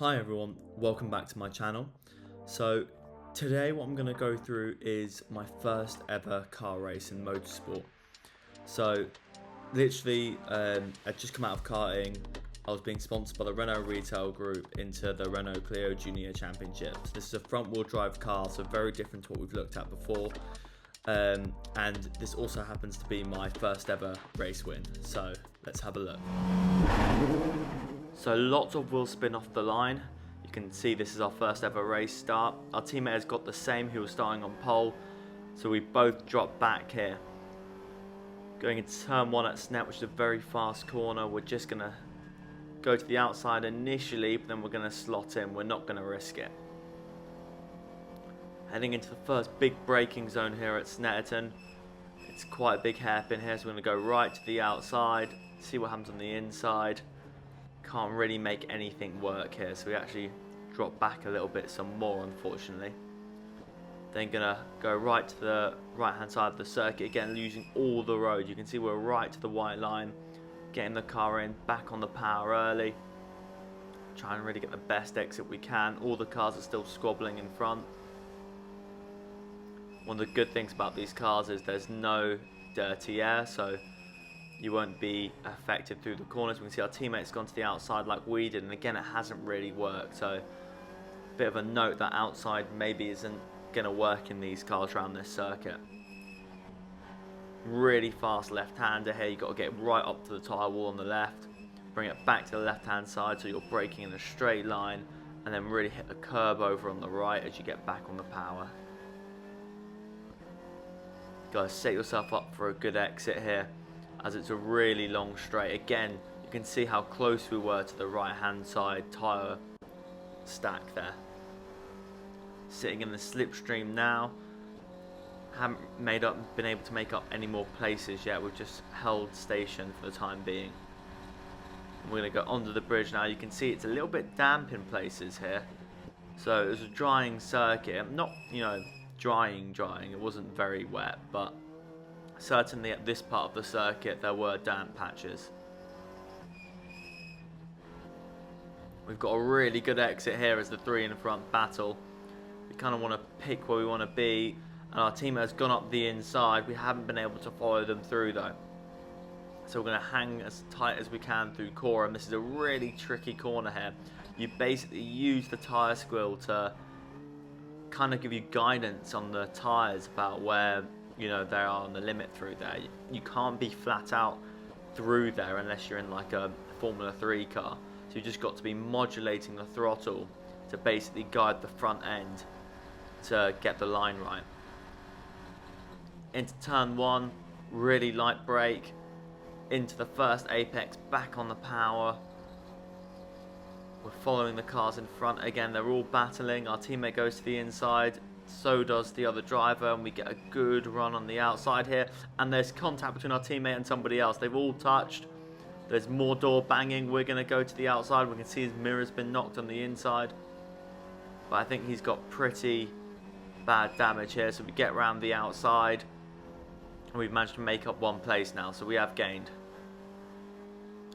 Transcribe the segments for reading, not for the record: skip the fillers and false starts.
Hi everyone, welcome back to my channel. So today what I'm going to go through is my first ever car race in motorsport. So literally I'd just come out of karting. I was being sponsored by the Renault retail group into the Renault Clio Junior Championships. This is a front wheel drive car, so very different to what we've looked at before. And this also happens to be my first ever race win. So let's have a look. So lots of wheel spin off the line. You can see this is our first ever race start. Our teammate has got the same, he was starting on pole. So we both dropped back here. Going into turn 1 at Snet, which is a very fast corner. We're just going to go to the outside initially, but then we're going to slot in. We're not going to risk it. Heading into the first big braking zone here at Snetterton. It's quite a big hairpin here, so we're going to go right to the outside, see what happens on the inside. Can't really make anything work here, so we actually drop back a little bit some more, unfortunately. Then gonna go right to the right hand side of the circuit again, losing all the road. You can see we're right to the white line, getting the car in, back on the power early, trying to really get the best exit we can. All the cars are still squabbling in front. One of the good things about these cars is there's no dirty air, so you won't be affected through the corners. We can see our teammates gone to the outside like we did, and again it hasn't really worked, so a bit of a note that outside maybe isn't going to work in these cars around this circuit. Really fast left-hander here. You've got to get right up to the tyre wall on the left, bring it back to the left-hand side so you're braking in a straight line, and then really hit the curb over on the right as you get back on the power. Guys, set yourself up for a good exit here, as it's a really long straight. Again, you can see how close we were to the right hand side tyre stack there. Sitting in the slipstream now. Haven't been able to make up any more places yet. We've just held station for the time being. We're going to go onto the bridge now. You can see it's a little bit damp in places here. So it was a drying circuit. Not, drying. It wasn't very wet, but certainly at this part of the circuit there were damp patches. We've got a really good exit here as the three in front battle. We kind of want to pick where we want to be, and our team has gone up the inside. We haven't been able to follow them through though, so we're going to hang as tight as we can through Cora, and this is a really tricky corner here. You basically use the tyre squill to kind of give you guidance on the tyres about where they are on the limit through there. You can't be flat out through there unless you're in like a Formula 3 car. So you just got to be modulating the throttle to basically guide the front end to get the line right. Into turn 1, really light brake. Into the first apex, back on the power. We're following the cars in front again. They're all battling. Our teammate goes to the inside. So does the other driver, and we get a good run on the outside here, and there's contact between our teammate and somebody else. They've all touched. There's more door banging. We're going to go to the outside. We can see his mirror's been knocked on the inside, but I think he's got pretty bad damage here. So we get around the outside, and we've managed to make up one place now, so we have gained.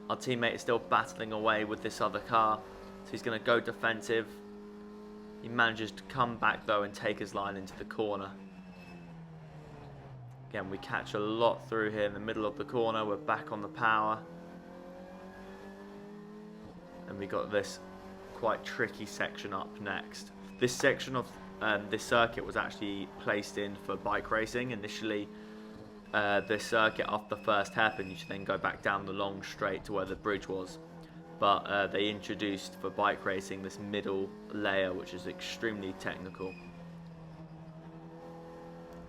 Our teammate is still battling away with this other car, so he's going to go defensive. He manages to come back though and take his line into the corner. Again, we catch a lot through here in the middle of the corner. We're back on the power. And we got this quite tricky section up next. This section of this circuit was actually placed in for bike racing. Initially, this circuit after the first hairpin, you should then go back down the long straight to where the bridge was. But they introduced for bike racing this middle layer, which is extremely technical.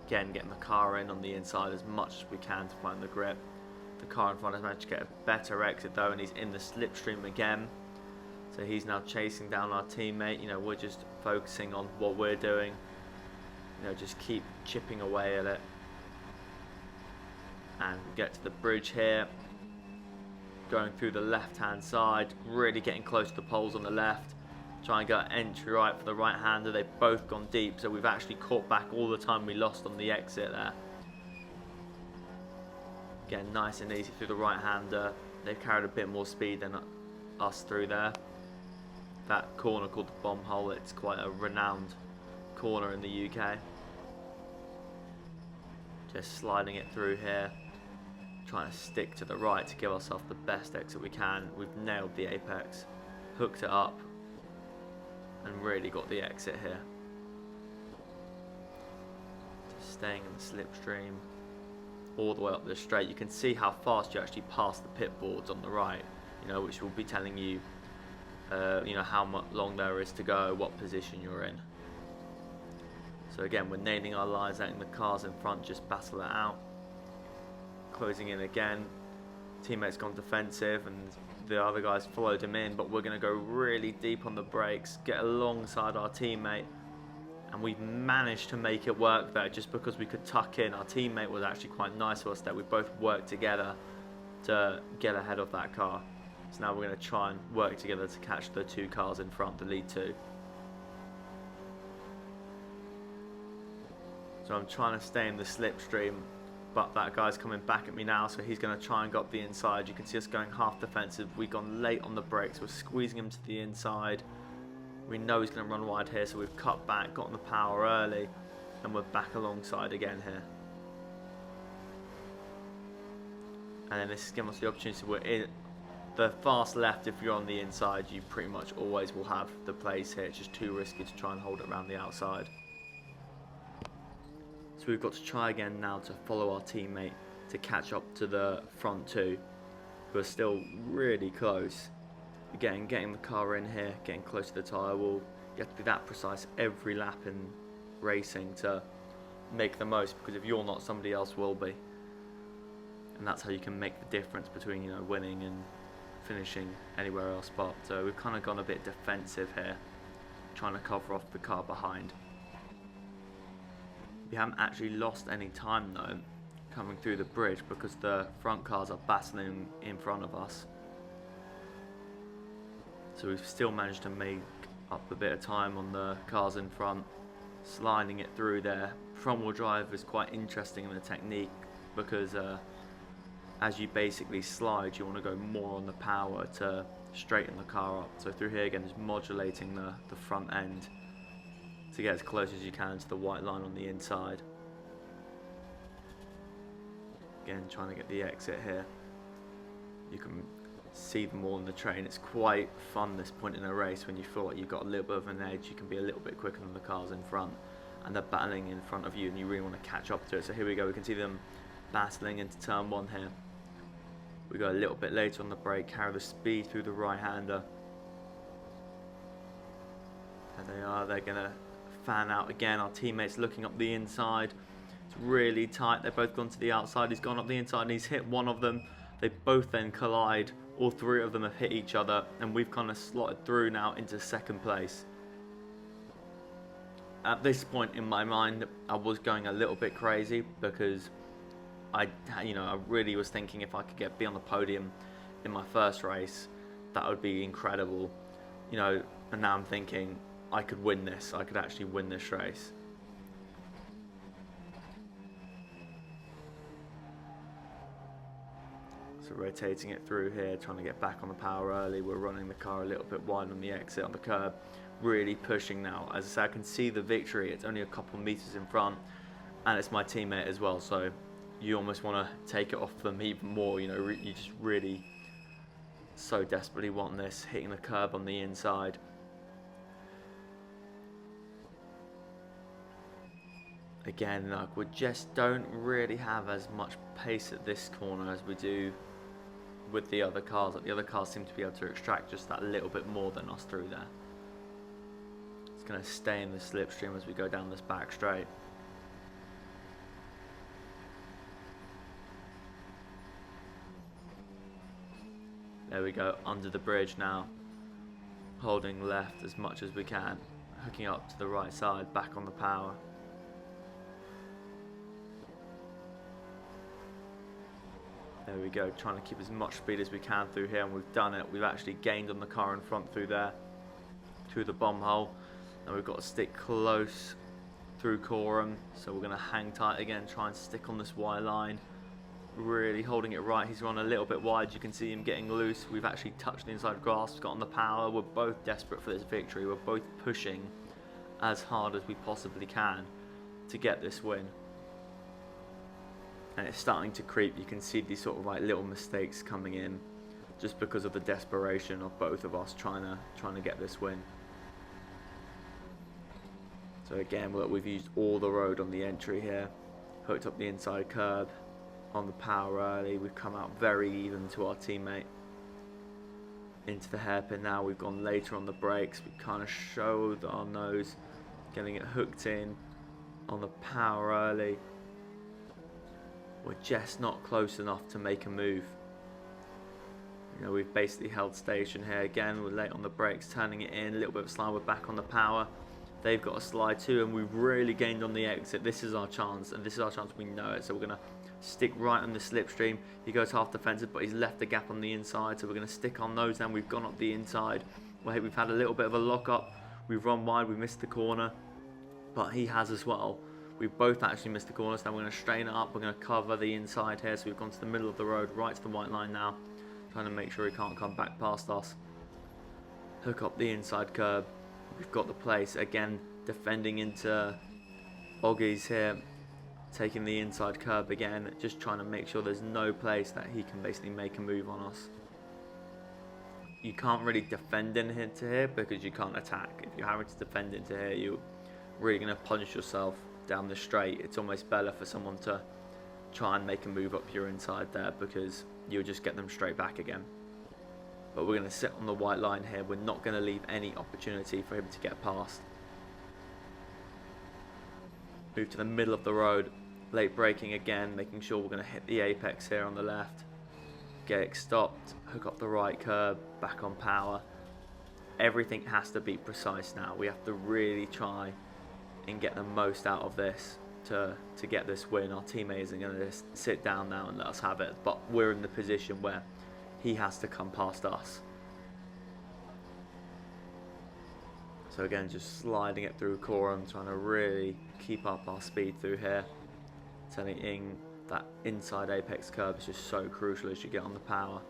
Again, getting the car in on the inside as much as we can to find the grip. The car in front has managed to get a better exit though, and he's in the slipstream again. So he's now chasing down our teammate. We're just focusing on what we're doing. Just keep chipping away at it. And we get to the bridge here. Going through the left-hand side, really getting close to the poles on the left. Trying to get entry right for the right-hander. They've both gone deep, so we've actually caught back all the time we lost on the exit there. Again, nice and easy through the right-hander. They've carried a bit more speed than us through there. that corner called the bomb hole. It's quite a renowned corner in the UK. Just sliding it through here, trying to stick to the right to give ourselves the best exit we can. We've nailed the apex, hooked it up, and really got the exit here. Just staying in the slipstream all the way up the straight. You can see how fast you actually pass the pit boards on the right, you know, which will be telling you, you know, how much long there is to go, what position you're in. So again, we're nailing our lines, letting the cars in front just battle it out. Closing in again. Teammate's gone defensive and the other guys followed him in, but we're going to go really deep on the brakes, get alongside our teammate, and we've managed to make it work there just because we could tuck in. Our teammate was actually quite nice to us that we both worked together to get ahead of that car. So now we're going to try and work together to catch the two cars in front, the lead two. So I'm trying to stay in the slipstream, but that guy's coming back at me now, so he's going to try and go up the inside. You can see us going half defensive. We've gone late on the brakes. We're squeezing him to the inside. We know he's going to run wide here, so we've cut back, got on the power early, and we're back alongside again here. And then this is giving us the opportunity. We're in the fast left. If you're on the inside, you pretty much always will have the place here. It's just too risky to try and hold it around the outside. So we've got to try again now to follow our teammate to catch up to the front two, who are still really close. Again, getting the car in here, getting close to the tyre wall. You have to be that precise every lap in racing to make the most, because if you're not, somebody else will be. And that's how you can make the difference between, you know, winning and finishing anywhere else but. So we've kind of gone a bit defensive here, trying to cover off the car behind. We haven't actually lost any time though coming through the bridge, because the front cars are battling in front of us. So we've still managed to make up a bit of time on the cars in front, sliding it through there. Front wheel drive is quite interesting in the technique, because as you basically slide, you want to go more on the power to straighten the car up. So through here again, just modulating the front end to get as close as you can to the white line on the inside. Again, trying to get the exit here. You can see them all in the train. It's quite fun this point in a race when you feel like you've got a little bit of an edge. You can be a little bit quicker than the cars in front, and they're battling in front of you, and you really want to catch up to it. So here we go, we can see them battling into turn one here. We go a little bit later on the brake, carry the speed through the right-hander. There they are, they're going to fan out again. Our teammate's looking up the inside. It's really tight. They've both gone to the outside. He's gone up the inside and he's hit one of them. They both then collide. All three of them have hit each other, and we've kind of slotted through now into second place. At this point in my mind, I was going a little bit crazy, because I really was thinking if I could be on the podium in my first race, that would be incredible, you know. And now I'm thinking I could win this. I could actually win this race. So rotating it through here, trying to get back on the power early. We're running the car a little bit wide on the exit on the curb, really pushing now. As I say, I can see the victory. It's only a couple of meters in front, and it's my teammate as well. So you almost want to take it off them even more. You know, you just really so desperately want this, hitting the curb on the inside. Again, like, we just don't really have as much pace at this corner as we do with the other cars. Like, the other cars seem to be able to extract just that little bit more than us through there. It's going to stay in the slipstream as we go down this back straight. There we go, under the bridge now, holding left as much as we can, hooking up to the right side, back on the power. There we go, trying to keep as much speed as we can through here, and we've done it. We've actually gained on the car in front through there, through the bomb hole. Now we've got to stick close through Coram, so we're going to hang tight again, try and stick on this Y line. really holding it right. He's run a little bit wide. You can see him getting loose. We've actually touched the inside grass, got on the power. We're both desperate for this victory. We're both pushing as hard as we possibly can to get this win. And it's starting to creep. You can see these sort of like little mistakes coming in just because of the desperation of both of us trying to get this win. So again, look, we've used all the road on the entry here, hooked up the inside curb on the power early. We've come out very even to our teammate. Into the hairpin now, we've gone later on the brakes. We kind of showed our nose, getting it hooked in on the power early. We're just not close enough to make a move. You know, we've basically held station here again. We're late on the brakes, turning it in, a little bit of a slide. We're back on the power. They've got a slide too, and we've really gained on the exit. This is our chance, and this is our chance. We know it, so we're going to stick right on the slipstream. He goes half defensive, but he's left the gap on the inside, so we're going to stick on those. Then we've gone up the inside. Well, we've had a little bit of a lock up. We've run wide. We missed the corner, but he has as well. We've both actually missed the corner, so now we're going to straighten it up. We're going to cover the inside here, so we've gone to the middle of the road, right to the white line now, trying to make sure he can't come back past us. Hook up the inside curb. We've got the place again, defending into Oggies here, taking the inside curb again, just trying to make sure there's no place that he can basically make a move on us. You can't really defend into here because you can't attack. If you're having to defend into here, you're really going to punish yourself down the straight. It's almost better for someone to try and make a move up your inside there because you'll just get them straight back again. But we're going to sit on the white line here. We're not going to leave any opportunity for him to get past. Move to the middle of the road. Late braking again, making sure we're going to hit the apex here on the left. Get it stopped. Hook up the right curb. Back on power. Everything has to be precise now. We have to really try and get the most out of this to get this win. Our teammate isn't going to just sit down now and let us have it. But we're in the position where he has to come past us. So again, just sliding it through Coram, trying to really keep up our speed through here. Turning in that inside apex curb is just so crucial as you get on the power.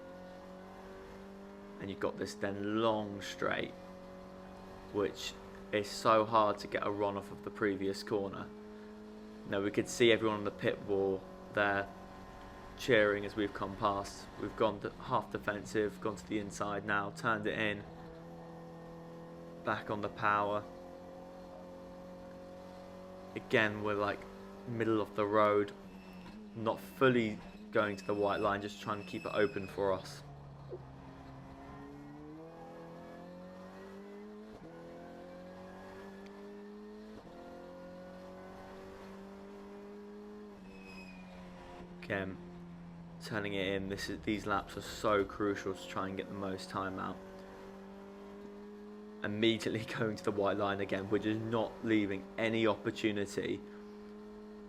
And you've got this then long straight, which is so hard to get a run off of the previous corner. Now we could see everyone on the pit wall there cheering as we've come past. We've gone to half defensive, gone to the inside now, turned it in, back on the power. Again, we're like middle of the road, not fully going to the white line, just trying to keep it open for us. Again, turning it in. These laps are so crucial to try and get the most time out. Immediately going to the white line again. We're just not leaving any opportunity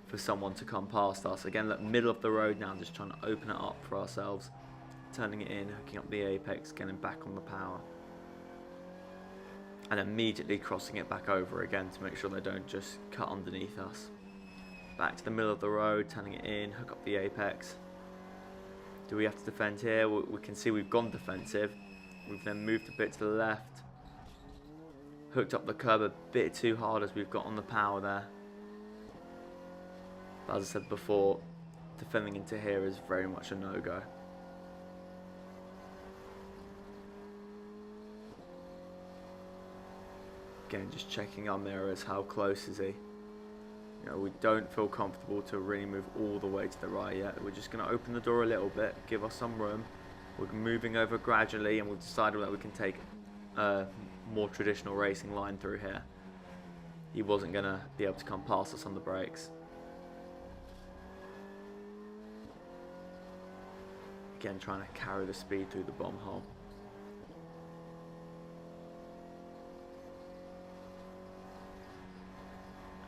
for someone to come past us. Again, look, middle of the road now, just trying to open it up for ourselves. Turning it in, hooking up the apex, getting back on the power. And immediately crossing it back over again to make sure they don't just cut underneath us. Back to the middle of the road, turning it in, hook up the apex. Do we have to defend here? We can see we've gone defensive. We've then moved a bit to the left. Hooked up the curb a bit too hard as we've got on the power there. But as I said before, defending into here is very much a no-go. Again, just checking our mirrors, how close is he? You know, we don't feel comfortable to really move all the way to the right yet. We're just going to open the door a little bit, give us some room. We're moving over gradually, and we've decided that we can take a more traditional racing line through here. He wasn't going to be able to come past us on the brakes. Again, trying to carry the speed through the bomb hole.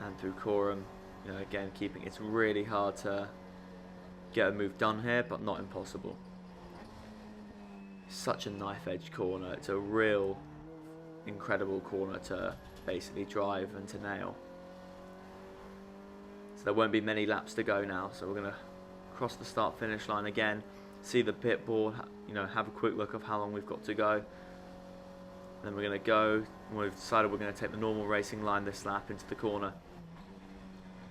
And through Coram, you know, again keeping, it's really hard to get a move done here, but not impossible. Such a knife edge corner. It's a real incredible corner to basically drive and to nail. So there won't be many laps to go now, so we're going to across the start finish line again, see the pit board, you know, have a quick look of how long we've got to go. Then we're going to go, and we've decided we're going to take the normal racing line this lap into the corner.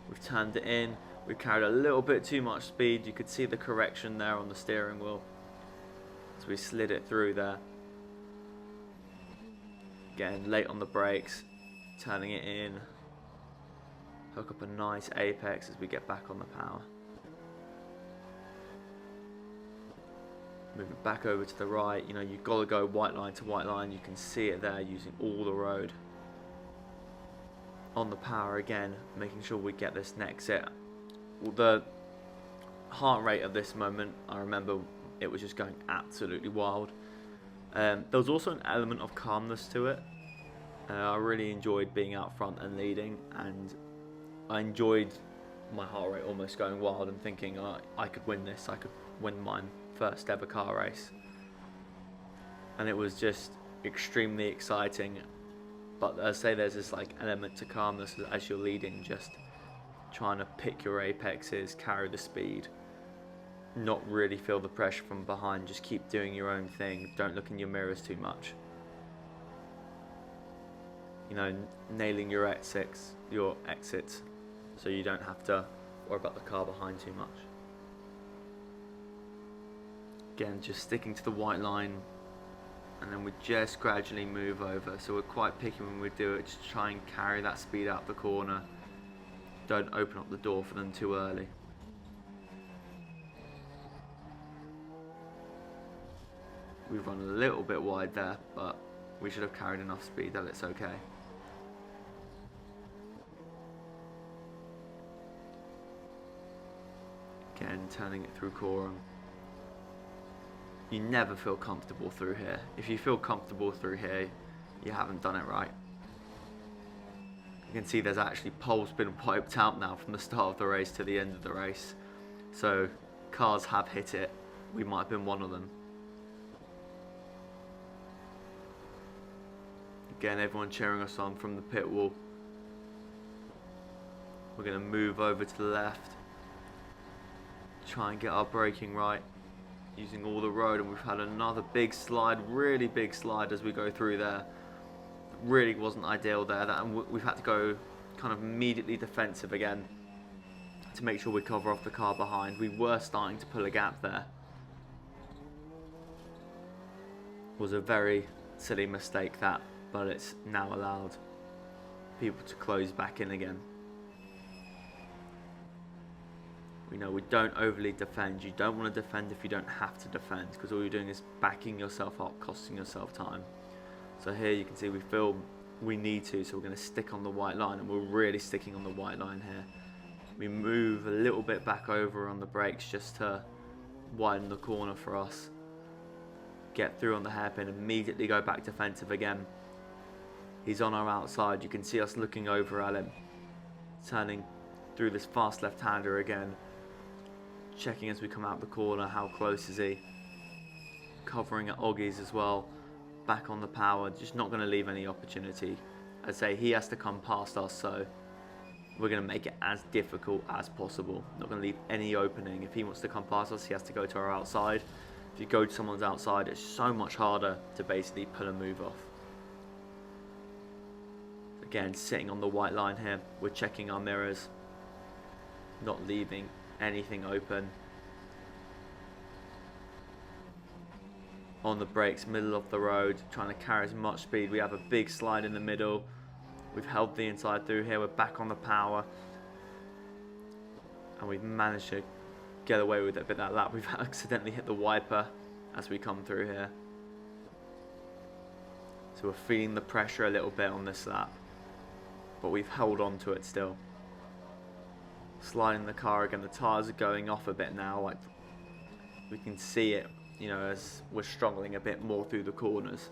We've turned it in, we've carried a little bit too much speed. You could see the correction there on the steering wheel. So we slid it through there. Getting late on the brakes, turning it in. Hook up a nice apex as we get back on the power. Moving back over to the right, you know, you've got to go white line to white line. You can see it there using all the road. On the power again, making sure we get this next exit. Well, the heart rate of this moment, I remember it was just going absolutely wild. There was also an element of calmness to it. I really enjoyed being out front and leading, and I enjoyed my heart rate almost going wild and thinking, I could win this, I could win my first ever car race. And it was just extremely exciting. But as I say, there's this like element to calmness as you're leading, just trying to pick your apexes, carry the speed, not really feel the pressure from behind, just keep doing your own thing, don't look in your mirrors too much. You know, nailing your exits, so you don't have to worry about the car behind too much. Again, just sticking to the white line, and then we just gradually move over. So we're quite picky when we do it, just try and carry that speed out the corner. Don't open up the door for them too early. We've run a little bit wide there, but we should have carried enough speed that it's okay. Again, turning it through Coram. You never feel comfortable through here. If you feel comfortable through here, you haven't done it right. You can see there's actually poles been wiped out now from the start of the race to the end of the race. So cars have hit it. We might have been one of them. Again, everyone cheering us on from the pit wall. We're going to move over to the left. Try and get our braking right. Using all the road, and we've had another big slide, really big slide as we go through there. Really wasn't ideal there, and we've had to go kind of immediately defensive again to make sure we cover off the car behind. We were starting to pull a gap there. Was a very silly mistake that, but it's now allowed people to close back in again. We know we don't overly defend. You don't want to defend if you don't have to defend, because all you're doing is backing yourself up, costing yourself time. So here you can see we feel we need to, so we're going to stick on the white line, and we're really sticking on the white line here. We move a little bit back over on the brakes just to widen the corner for us. Get through on the hairpin, immediately go back defensive again. He's on our outside. You can see us looking over at him, turning through this fast left-hander again. Checking as we come out the corner, how close is he? Covering at Oggies as well. Back on the power, just not going to leave any opportunity. I'd say he has to come past us, so we're going to make it as difficult as possible. Not going to leave any opening. If he wants to come past us, he has to go to our outside. If you go to someone's outside, it's so much harder to basically pull a move off. Again, sitting on the white line here, we're checking our mirrors, not leaving anything open. On the brakes, middle of the road, trying to carry as much speed. We have a big slide in the middle. We've held the inside through here. We're back on the power, and we've managed to get away with it a bit that lap. We've accidentally hit the wiper as we come through here, so we're feeling the pressure a little bit on this lap, but we've held on to it still. Sliding the car again, the tyres are going off a bit now, like we can see it, you know, as we're struggling a bit more through the corners.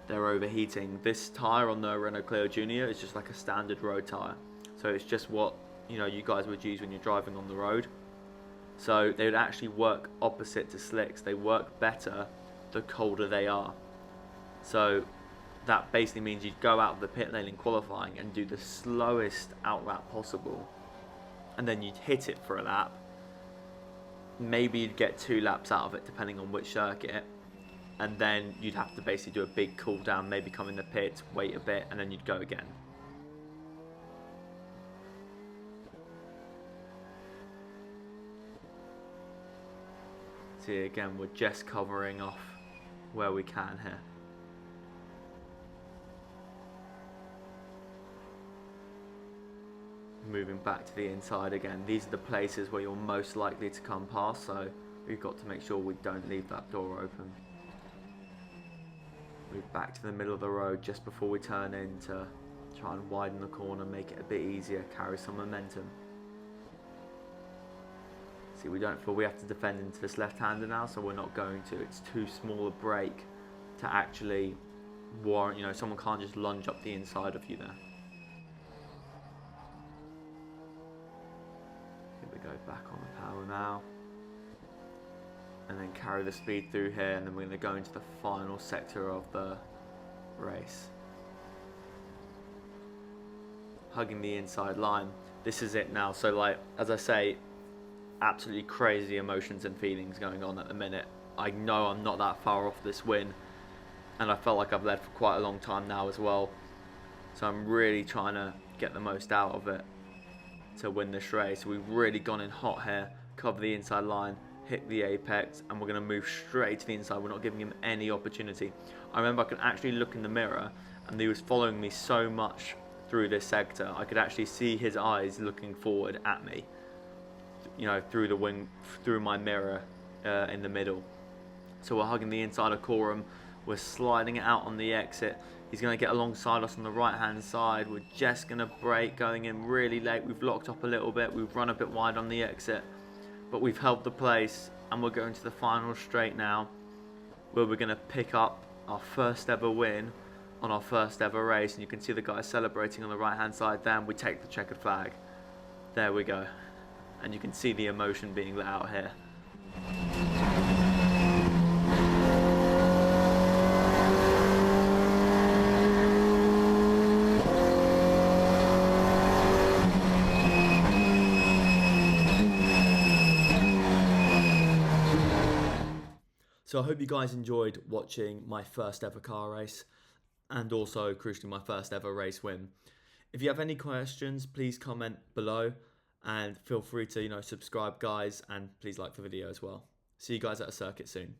They're overheating. This tyre on the Renault Clio Junior is just like a standard road tyre, so it's just what, you know, you guys would use when you're driving on the road. So they would actually work opposite to slicks. They work better the colder they are. So that basically means you'd go out of the pit lane in qualifying and do the slowest out lap possible, and then you'd hit it for a lap, maybe you'd get 2 laps out of it depending on which circuit, and then you'd have to basically do a big cool down, maybe come in the pits, wait a bit, and then you'd go again. See, again, we're just covering off where we can here. Moving back to the inside again. These are the places where you're most likely to come past, so we've got to make sure we don't leave that door open. Move back to the middle of the road just before we turn in to try and widen the corner, make it a bit easier, carry some momentum. See, we don't feel we have to defend into this left-hander now, so we're not going to. It's too small a break to actually warrant, you know, someone can't just lunge up the inside of you there. Here we go, back on the power now. And then carry the speed through here, and then we're going to go into the final sector of the race. Hugging the inside line. This is it now. So, like, as I say, absolutely crazy emotions and feelings going on at the minute. I know I'm not that far off this win, and I felt like I've led for quite a long time now as well. So I'm really trying to get the most out of it to win this race. We've really gone in hot here, cover the inside line, hit the apex, and we're going to move straight to the inside. We're not giving him any opportunity. I remember I could actually look in the mirror, and he was following me so much through this sector. I could actually see his eyes looking forward at me, you know, through the wing, through my mirror in the middle. So we're hugging the inside of Coram. We're sliding it out on the exit. He's going to get alongside us on the right hand side. We're just going to brake, going in really late. We've locked up a little bit. We've run a bit wide on the exit, but we've held the place, and we're going to the final straight now, where we're going to pick up our first ever win on our first ever race. And you can see the guys celebrating on the right hand side there, and we take the checkered flag. There we go. And you can see the emotion being let out here. So I hope you guys enjoyed watching my first ever car race, and also crucially my first ever race win. If you have any questions, please comment below, and feel free to, you know, subscribe guys, and please like the video as well. See you guys at a circuit soon.